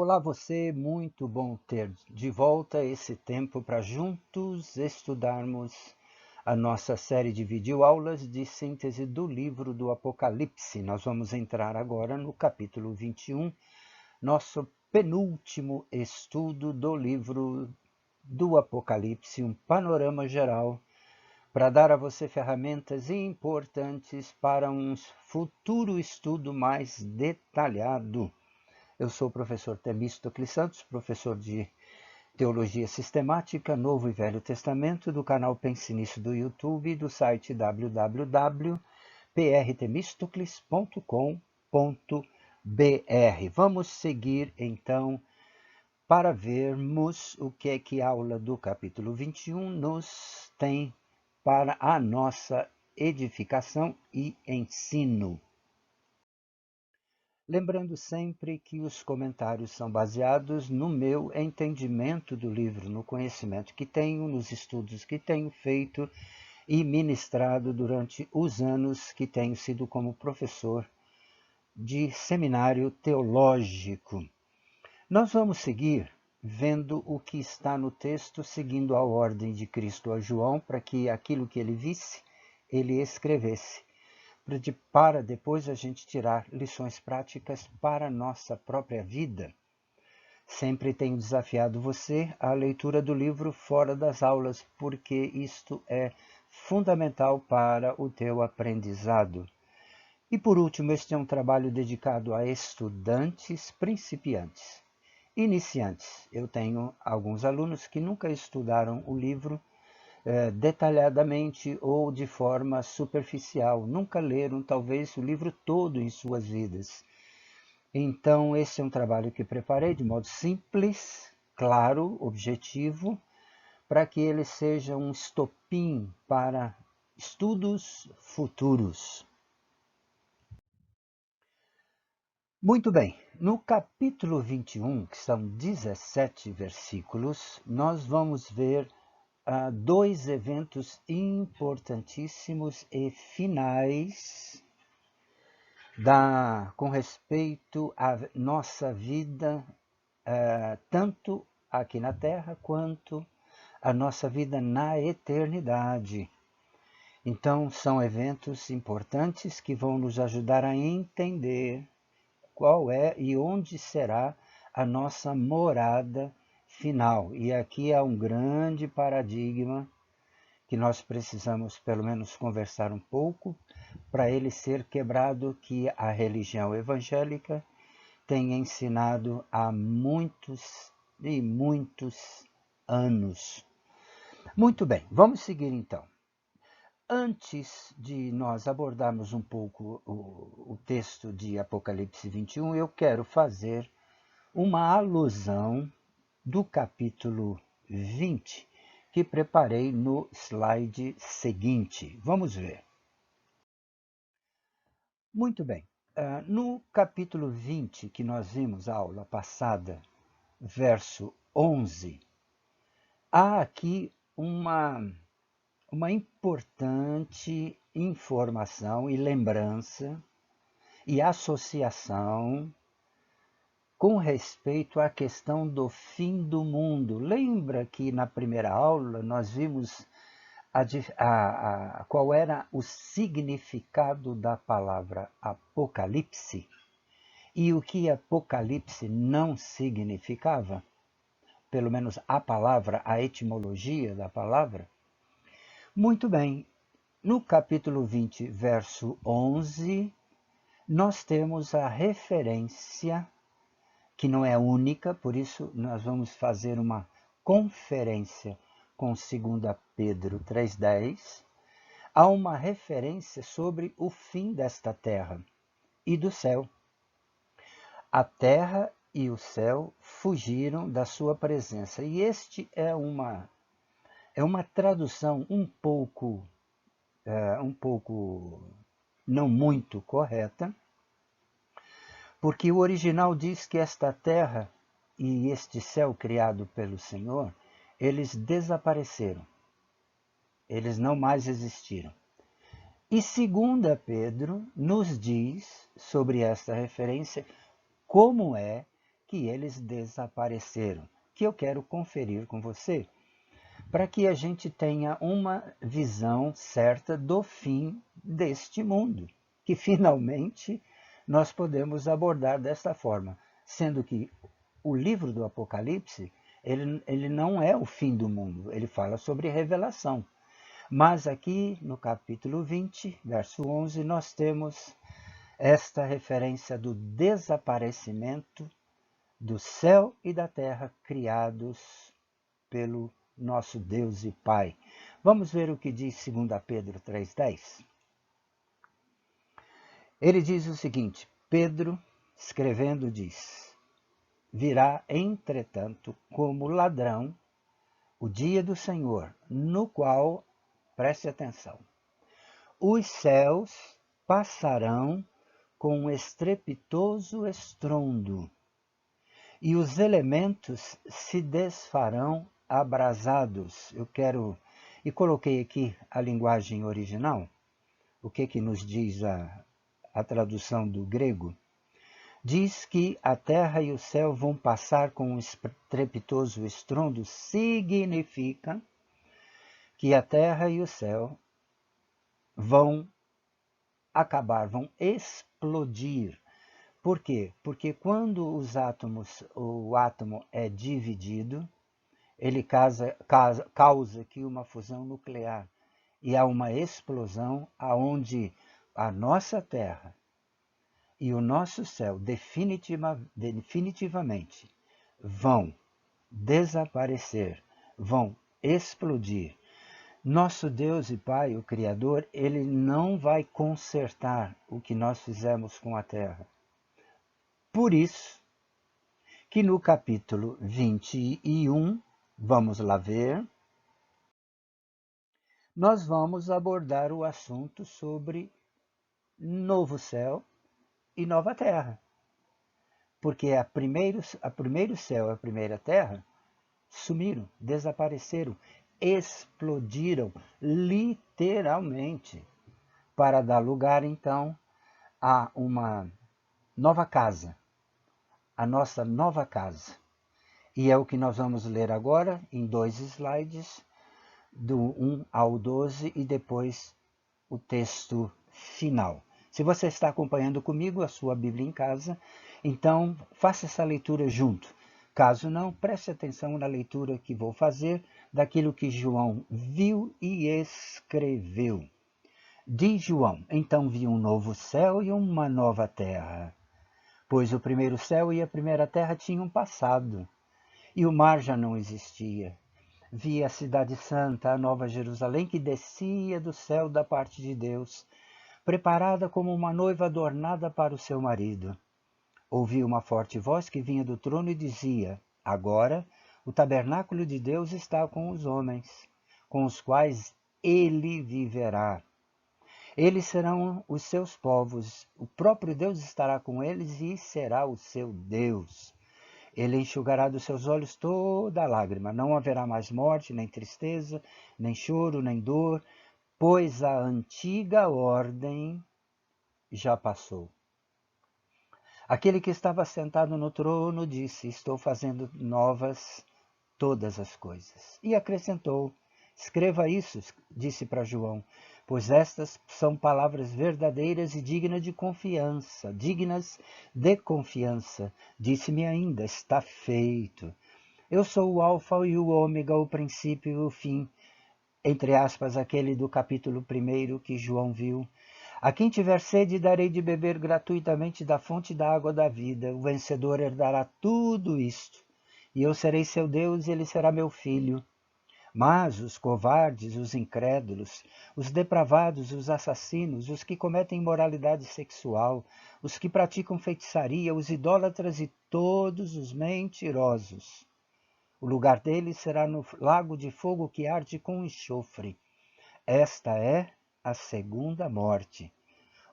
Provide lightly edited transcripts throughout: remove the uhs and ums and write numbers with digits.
Olá você, muito bom ter de volta esse tempo para juntos estudarmos a nossa série de videoaulas de síntese do livro do Apocalipse. Nós vamos entrar agora no capítulo 21, nosso penúltimo estudo do livro do Apocalipse, um panorama geral para dar a você ferramentas importantes para um futuro estudo mais detalhado. Eu sou o professor Temístocles Santos, professor de Teologia Sistemática, Novo e Velho Testamento, do canal Pense Nisso do YouTube e do site www.prtemistocles.com.br. Vamos seguir, então, para vermos o que é que a aula do capítulo 21 nos tem para a nossa edificação e ensino. Lembrando sempre que os comentários são baseados no meu entendimento do livro, no conhecimento que tenho, nos estudos que tenho feito e ministrado durante os anos que tenho sido como professor de seminário teológico. Nós vamos seguir vendo o que está no texto, seguindo a ordem de Cristo a João, para que aquilo que ele visse, ele escrevesse, para depois a gente tirar lições práticas para a nossa própria vida. Sempre tenho desafiado você à leitura do livro fora das aulas, porque isto é fundamental para o teu aprendizado. E por último, este é um trabalho dedicado a estudantes principiantes. Iniciantes, eu tenho alguns alunos que nunca estudaram o livro detalhadamente ou de forma superficial, nunca leram talvez o livro todo em suas vidas. Então, esse é um trabalho que preparei de modo simples, claro, objetivo, para que ele seja um estopim para estudos futuros. Muito bem, no capítulo 21, que são 17 versículos, nós vamos ver dois eventos importantíssimos e finais com respeito à nossa vida, tanto aqui na Terra quanto a nossa vida na eternidade. Então, são eventos importantes que vão nos ajudar a entender qual é e onde será a nossa morada final. E aqui há um grande paradigma que nós precisamos pelo menos conversar um pouco para ele ser quebrado, que a religião evangélica tem ensinado há muitos e muitos anos. Muito bem, vamos seguir então. Antes de nós abordarmos um pouco o texto de Apocalipse 21, eu quero fazer uma alusão do capítulo 20, que preparei no slide seguinte. Vamos ver. Muito bem. No capítulo 20, que nós vimos a aula passada, verso 11, há aqui uma importante informação e lembrança e associação com respeito à questão do fim do mundo. Lembra que na primeira aula nós vimos qual era o significado da palavra Apocalipse e o que Apocalipse não significava? Pelo menos a palavra, a etimologia da palavra. Muito bem, no capítulo 20, verso 11, nós temos a referência, que não é única, por isso nós vamos fazer uma conferência com 2 Pedro 3,10, há uma referência sobre o fim desta terra e do céu. A terra e o céu fugiram da sua presença. E este é uma tradução um pouco não muito correta, porque o original diz que esta terra e este céu criado pelo Senhor, eles desapareceram. Eles não mais existiram. E 2 Pedro nos diz sobre esta referência como é que eles desapareceram, que eu quero conferir com você, para que a gente tenha uma visão certa do fim deste mundo, que finalmente nós podemos abordar desta forma, sendo que o livro do Apocalipse, ele não é o fim do mundo, ele fala sobre revelação. Mas aqui no capítulo 20, verso 11, nós temos esta referência do desaparecimento do céu e da terra criados pelo nosso Deus e Pai. Vamos ver o que diz 2 Pedro 3,10. Ele diz o seguinte, Pedro, escrevendo, diz: virá, entretanto, como ladrão o dia do Senhor, no qual, preste atenção, os céus passarão com um estrepitoso estrondo, e os elementos se desfarão abrasados. E coloquei aqui a linguagem original, o que nos diz a tradução do grego. Diz que a terra e o céu vão passar com um estrepitoso estrondo, significa que a terra e o céu vão acabar, vão explodir. Por quê? Porque quando o átomo é dividido, ele causa aqui uma fusão nuclear e há uma explosão aonde a nossa Terra e o nosso céu definitivamente vão desaparecer, vão explodir. Nosso Deus e Pai, o Criador, ele não vai consertar o que nós fizemos com a terra. Por isso que no capítulo 21, vamos lá ver, nós vamos abordar o assunto sobre novo céu e nova terra. Porque a primeiro céu e a primeira terra sumiram, desapareceram, explodiram literalmente, para dar lugar então a uma nova casa, a nossa nova casa. E é o que nós vamos ler agora em 2 slides, do 1 ao 12 e depois o texto final. Se você está acompanhando comigo a sua Bíblia em casa, então faça essa leitura junto. Caso não, preste atenção na leitura que vou fazer daquilo que João viu e escreveu. Diz João: então vi um novo céu e uma nova terra, pois o primeiro céu e a primeira terra tinham passado, e o mar já não existia. Vi a cidade santa, a nova Jerusalém, que descia do céu da parte de Deus, preparada como uma noiva adornada para o seu marido. Ouvi uma forte voz que vinha do trono e dizia: agora o tabernáculo de Deus está com os homens, com os quais ele viverá. Eles serão os seus povos, o próprio Deus estará com eles e será o seu Deus. Ele enxugará dos seus olhos toda lágrima, não haverá mais morte, nem tristeza, nem choro, nem dor, pois a antiga ordem já passou. Aquele que estava sentado no trono disse: estou fazendo novas todas as coisas. E acrescentou: escreva isso, disse para João, pois estas são palavras verdadeiras e dignas de confiança. Disse-me ainda: está feito. Eu sou o alfa e o ômega, o princípio e o fim, entre aspas, aquele do capítulo 1 que João viu. A quem tiver sede, darei de beber gratuitamente da fonte da água da vida. O vencedor herdará tudo isto, e eu serei seu Deus e ele será meu filho. Mas os covardes, os incrédulos, os depravados, os assassinos, os que cometem imoralidade sexual, os que praticam feitiçaria, os idólatras e todos os mentirosos, o lugar deles será no lago de fogo que arde com enxofre. Esta é a segunda morte.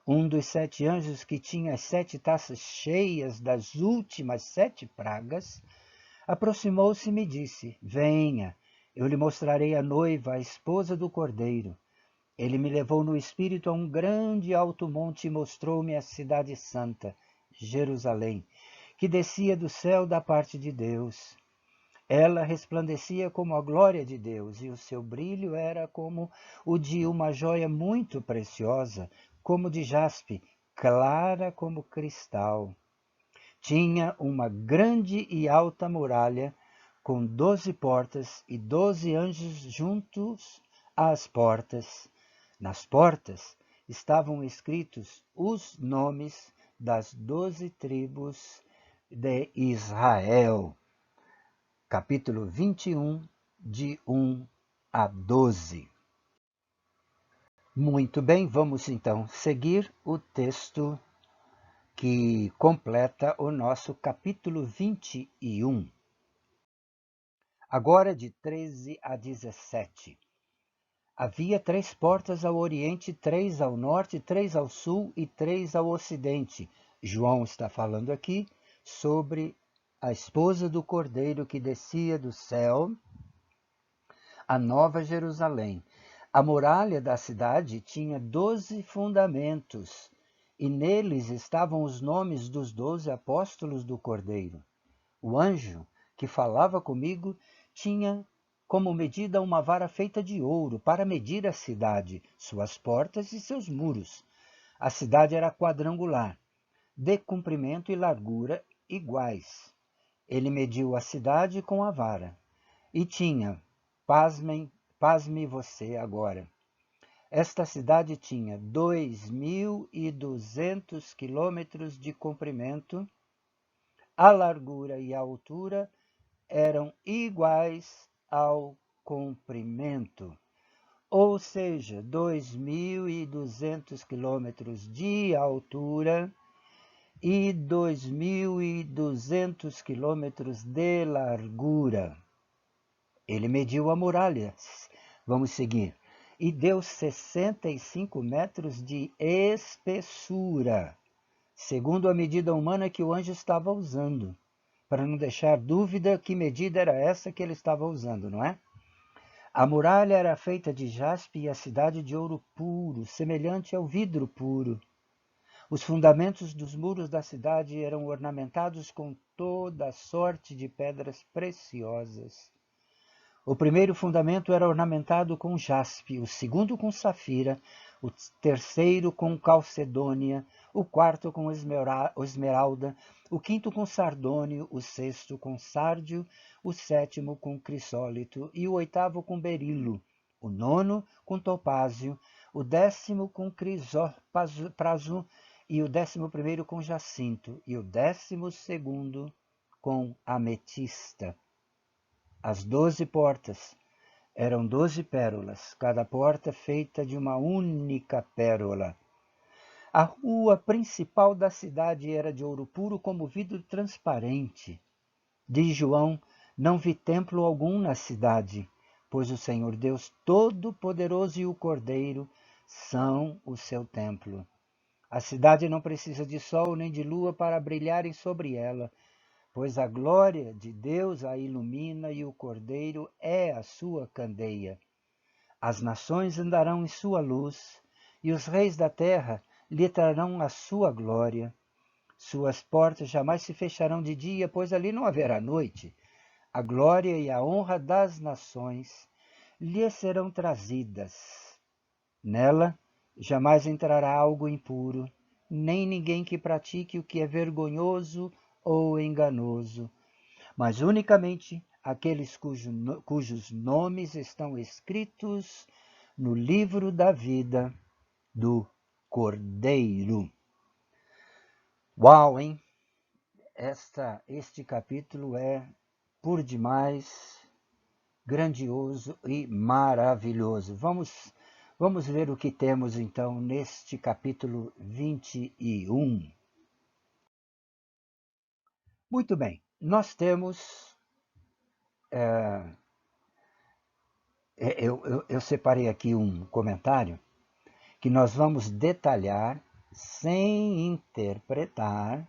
Um dos 7 anjos que tinha as 7 taças cheias das últimas 7 pragas, aproximou-se e me disse: venha, eu lhe mostrarei a noiva, a esposa do Cordeiro. Ele me levou no espírito a um grande alto monte e mostrou-me a cidade santa, Jerusalém, que descia do céu da parte de Deus. Ela resplandecia como a glória de Deus, e o seu brilho era como o de uma joia muito preciosa, como de jaspe, clara como cristal. Tinha uma grande e alta muralha, com 12 portas e 12 anjos juntos às portas. Nas portas estavam escritos os nomes das 12 tribos de Israel. Capítulo 21, de 1 a 12. Muito bem, vamos então seguir o texto que completa o nosso capítulo 21. Agora de 13 a 17. Havia 3 portas ao oriente, 3 ao norte, 3 ao sul e 3 ao ocidente. João está falando aqui sobre a esposa do Cordeiro que descia do céu, a Nova Jerusalém. A muralha da cidade tinha 12 fundamentos, e neles estavam os nomes dos 12 apóstolos do Cordeiro. O anjo que falava comigo tinha como medida uma vara feita de ouro para medir a cidade, suas portas e seus muros. A cidade era quadrangular, de comprimento e largura iguais. Ele mediu a cidade com a vara e tinha, pasme você agora, esta cidade tinha 2.200 quilômetros de comprimento, a largura e a altura eram iguais ao comprimento, ou seja, 2.200 quilômetros de altura e 2.200 quilômetros de largura. Ele mediu a muralha, vamos seguir, e deu 65 metros de espessura, segundo a medida humana que o anjo estava usando, para não deixar dúvida que medida era essa que ele estava usando, não é? A muralha era feita de jaspe e a cidade de ouro puro, semelhante ao vidro puro. Os fundamentos dos muros da cidade eram ornamentados com toda sorte de pedras preciosas. O primeiro fundamento era ornamentado com jaspe, o segundo com safira, o terceiro com calcedônia, o quarto com esmeralda, o quinto com sardônio, o sexto com sárdio, o sétimo com crisólito e o oitavo com berilo, o nono com topázio, o 10º com crisópraso e o 11º com jacinto e o 12º com ametista. As 12 portas eram 12 pérolas, cada porta feita de uma única pérola. A rua principal da cidade era de ouro puro como vidro transparente. Diz João, não vi templo algum na cidade, pois o Senhor Deus Todo-Poderoso e o Cordeiro são o seu templo. A cidade não precisa de sol nem de lua para brilharem sobre ela, pois a glória de Deus a ilumina e o Cordeiro é a sua candeia. As nações andarão em sua luz, e os reis da terra lhe trarão a sua glória. Suas portas jamais se fecharão de dia, pois ali não haverá noite. A glória e a honra das nações lhe serão trazidas. Nela jamais entrará algo impuro, nem ninguém que pratique o que é vergonhoso ou enganoso, mas unicamente aqueles cujos nomes estão escritos no livro da vida do Cordeiro. Uau, hein? Este capítulo é por demais grandioso e maravilhoso. Vamos ver o que temos então neste capítulo 21. Muito bem, nós temos, eu separei aqui um comentário que nós vamos detalhar, sem interpretar,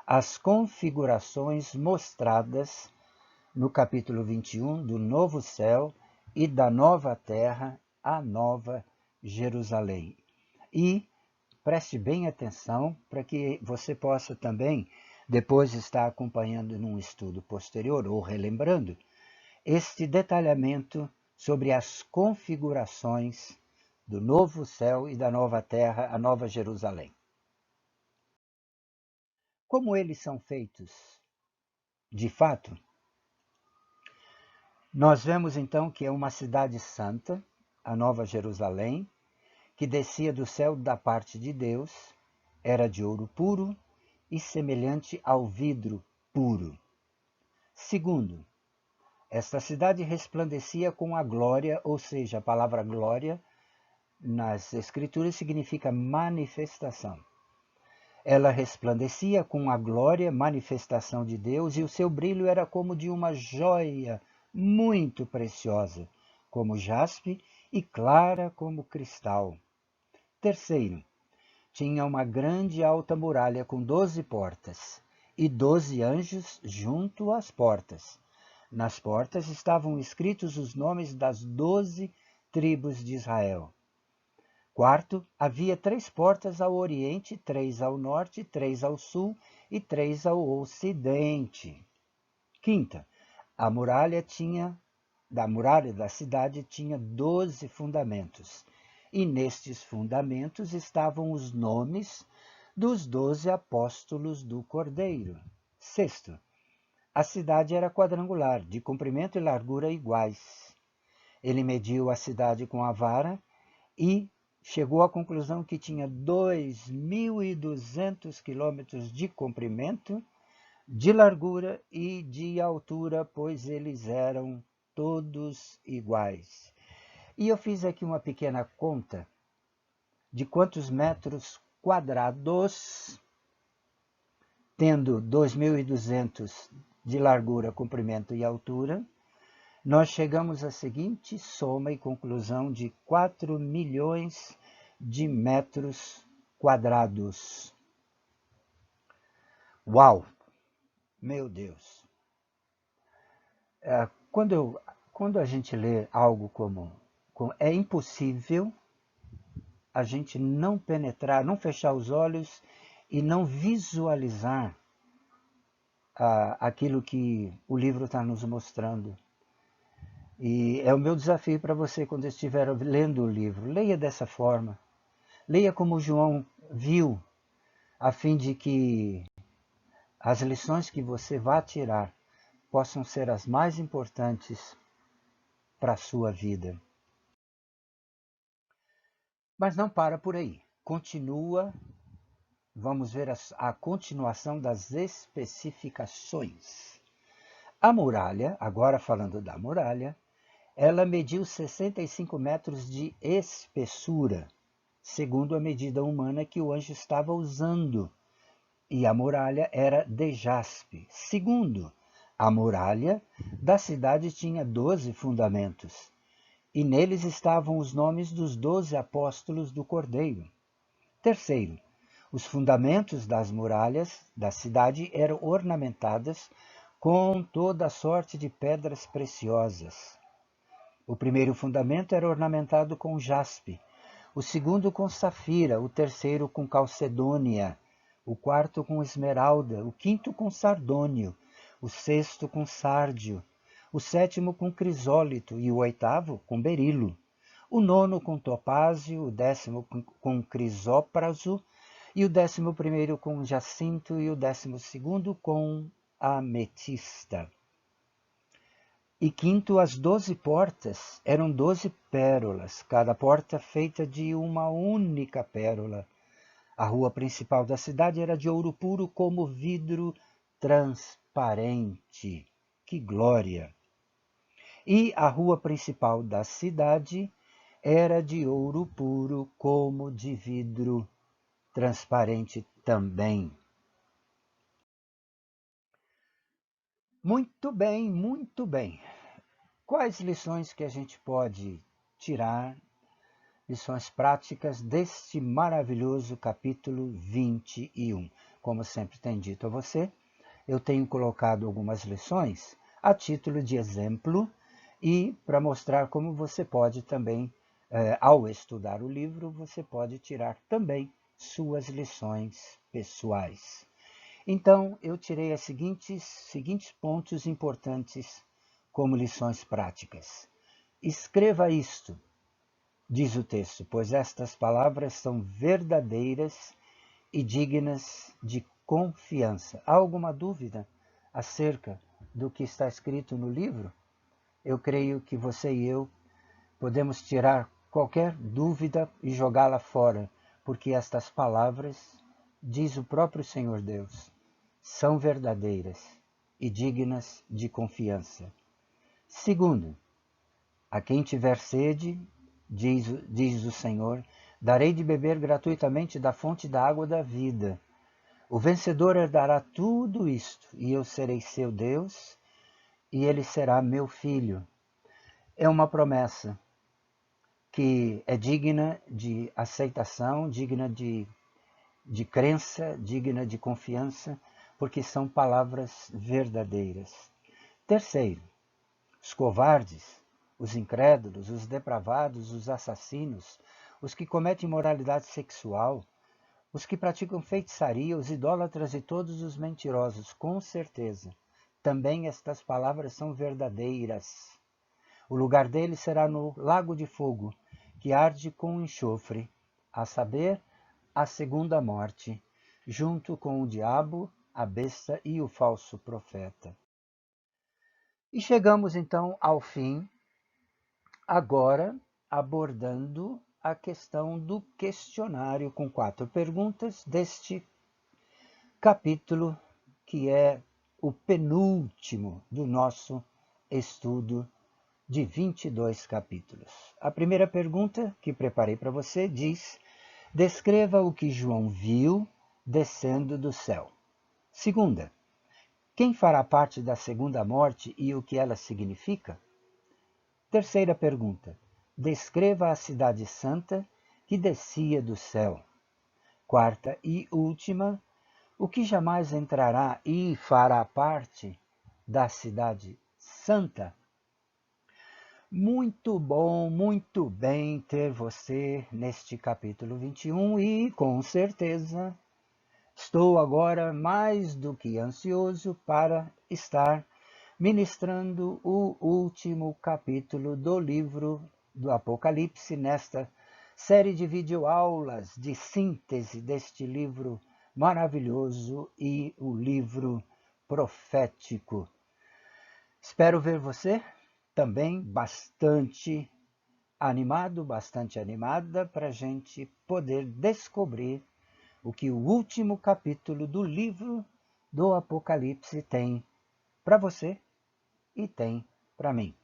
as configurações mostradas no capítulo 21 do novo céu e da nova terra, a nova Jerusalém. E preste bem atenção para que você possa também Depois está acompanhando num estudo posterior, ou relembrando, este detalhamento sobre as configurações do novo céu e da nova terra, a nova Jerusalém. Como eles são feitos de fato, nós vemos então que é uma cidade santa, a nova Jerusalém, que descia do céu da parte de Deus, era de ouro puro e semelhante ao vidro puro. Segundo, esta cidade resplandecia com a glória, ou seja, a palavra glória nas Escrituras significa manifestação. Ela resplandecia com a glória, manifestação de Deus, e o seu brilho era como de uma joia muito preciosa, como jaspe e clara como cristal. Terceiro, tinha uma grande e alta muralha com 12 portas e 12 anjos junto às portas. Nas portas estavam escritos os nomes das 12 tribos de Israel. Quarto, havia 3 portas ao oriente, 3 ao norte, 3 ao sul e 3 ao ocidente. Quinta, a muralha da cidade tinha 12 fundamentos, e nestes fundamentos estavam os nomes dos 12 apóstolos do Cordeiro. Sexto, a cidade era quadrangular, de comprimento e largura iguais. Ele mediu a cidade com a vara e chegou à conclusão que tinha 2.200 quilômetros de comprimento, de largura e de altura, pois eles eram todos iguais. E eu fiz aqui uma pequena conta de quantos metros quadrados, tendo 2.200 de largura, comprimento e altura, nós chegamos à seguinte soma e conclusão de 4 milhões de metros quadrados. Uau! Meu Deus! Quando a gente lê algo como é impossível a gente não penetrar, não fechar os olhos e não visualizar aquilo que o livro está nos mostrando. E é o meu desafio para você quando estiver lendo o livro. Leia dessa forma. Leia como João viu, a fim de que as lições que você vai tirar possam ser as mais importantes para a sua vida. Mas não para por aí. Continua. Vamos ver a continuação das especificações. A muralha, agora falando da muralha, ela mediu 65 metros de espessura, segundo a medida humana que o anjo estava usando, e a muralha era de jaspe. Segundo, a muralha da cidade tinha 12 fundamentos, e neles estavam os nomes dos 12 apóstolos do Cordeiro. Terceiro, os fundamentos das muralhas da cidade eram ornamentadas com toda sorte de pedras preciosas. O primeiro fundamento era ornamentado com jaspe, o segundo com safira, o terceiro com calcedônia, o quarto com esmeralda, o quinto com sardônio, o sexto com sárdio, o sétimo com crisólito e o oitavo com berilo, o nono com topázio, o 10º com crisópraso e o 11º com jacinto e o 12º com ametista. E quinto, as 12 portas eram 12 pérolas, cada porta feita de uma única pérola. A rua principal da cidade era de ouro puro como vidro transparente. Que glória! E a rua principal da cidade era de ouro puro como de vidro transparente também. Muito bem, muito bem. Quais lições que a gente pode tirar, lições práticas deste maravilhoso capítulo 21? Como sempre tenho dito a você, eu tenho colocado algumas lições a título de exemplo e para mostrar como você pode também, ao estudar o livro, você pode tirar também suas lições pessoais. Então, eu tirei os seguintes pontos importantes como lições práticas. Escreva isto, diz o texto, pois estas palavras são verdadeiras e dignas de confiança. Há alguma dúvida acerca do que está escrito no livro? Eu creio que você e eu podemos tirar qualquer dúvida e jogá-la fora, porque estas palavras, diz o próprio Senhor Deus, são verdadeiras e dignas de confiança. Segundo, a quem tiver sede, diz o Senhor, darei de beber gratuitamente da fonte da água da vida. O vencedor herdará tudo isto, e eu serei seu Deus, e ele será meu filho. É uma promessa que é digna de aceitação, digna de crença, digna de confiança, porque são palavras verdadeiras. Terceiro, os covardes, os incrédulos, os depravados, os assassinos, os que cometem imoralidade sexual, os que praticam feitiçaria, os idólatras e todos os mentirosos, com certeza, também estas palavras são verdadeiras. O lugar deles será no lago de fogo, que arde com enxofre, a saber, a segunda morte, junto com o diabo, a besta e o falso profeta. E chegamos então ao fim, agora abordando a questão do questionário com 4 perguntas deste capítulo, que é o penúltimo do nosso estudo de 22 capítulos. A primeira pergunta que preparei para você diz: descreva o que João viu descendo do céu. Segunda, quem fará parte da segunda morte e o que ela significa? Terceira pergunta, descreva a cidade santa que descia do céu. Quarta e última, o que jamais entrará e fará parte da cidade santa? Muito bom, muito bem ter você neste capítulo 21 e, com certeza, estou agora mais do que ansioso para estar ministrando o último capítulo do livro do Apocalipse nesta série de videoaulas de síntese deste livro maravilhoso e o livro profético. Espero ver você também bastante animado, bastante animada, para a gente poder descobrir o que o último capítulo do livro do Apocalipse tem para você e tem para mim.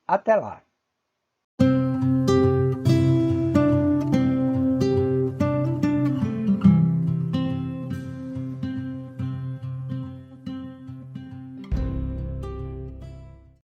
Até lá!